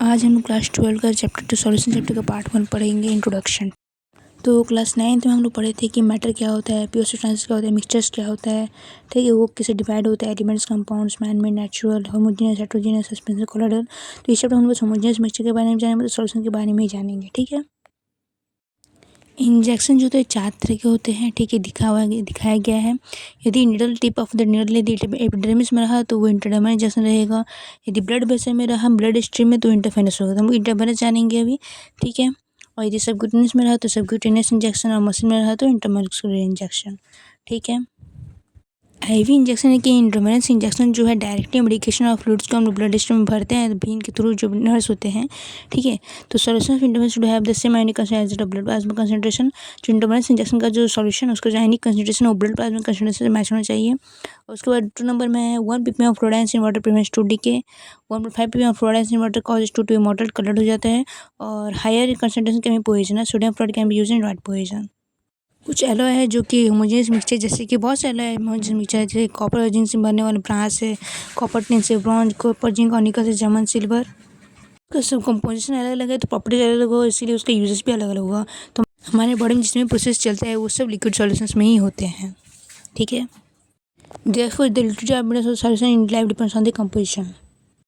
आज हम क्लास 12 का चैप्टर 2 सॉल्यूशन चैप्टर का पार्ट 1 पढ़ेंगे, इंट्रोडक्शन। तो क्लास 9th में हम लोग पढ़े थे कि मैटर क्या होता है, प्योर सब्सटेंस क्या होता है, मिक्सचर्स क्या होता है, ठीक है, वो कैसे डिवाइड होता है, elements, compounds, man made, natural, homogeneous, heterogeneous, suspension, colloidal. तो इस चैप्टर में हम लोग होमोजेनियस मिक्सचर के बारे में जानेंगे, मतलब सॉल्यूशन के बारे में ही जानेंगे, ठीक है। इंजेक्शन जो होते हैं 4 तरह के होते हैं, ठीक है, दिखाया गया है। यदि needle tip of the needle यदि एपिडर्मिस में रहा तो वो इंट्राडर्मल इंजेक्शन रहेगा। यदि ब्लड वेसल में रहा, ब्लड स्ट्रीम में, तो इंटरफेरस होगा। तो हम इंटरफेरस जानेंगे अभी, ठीक है। और यदि सबक्यूटेनियस में रहा तो सबक्यूटेनियस इंजेक्शन, और मसल में रहा तो इंट्रामस्कुलर इंजेक्शन, ठीक है। आईवी इंजेक्शन है कि इंट्रावेनस इंजेक्शन जो है डायरेक्टली मेडिकेशन और फ्लूइड्स को हम ब्लड स्ट्रीम में भरते हैं वेन के थ्रू, जो नर्स होते हैं, ठीक है। तो solution of intravenous should have the same ionic concentration as the blood plasma concentration. जो इंट्रावेनस इंजेक्शन का जो सॉल्यूशन उसका जो आयनिक कंसंट्रेशन वो ब्लड प्लाज्मा कंसंट्रेशन से मैच होना चाहिए। और उसके बाद 2 नंबर में है 1 ppm of fluorides in water prevents to decay, 1.5 ppm of fluorides in water causes to immortal, coloured हो जाता है। और higher concentration can be poison, sodium fluoride can be used in white poison. कुछ alloy है जो कि homogeneous mixture, जैसे कि बहुत से एलॉय है होमोजेनियस मिक्सचर, जैसे कॉपर जिंक से बनने वाले ब्रास है, कॉपर टिन से ब्रॉन्ज, कॉपर जिंक और निकल से जर्मन सिल्वर। उसका सब कंपोजिशन अलग अलग है तो प्रॉपर्टीज अलग अलग होगा, इसीलिए उसका यूजेस भी अलग अलग होगा। तो हमारे बॉडी में जिसमें प्रोसेस चलता है वो सब लिक्विड सॉल्यूशंस में ही होते हैं, ठीक है। Therefore, the liquid solution in life depends on the composition.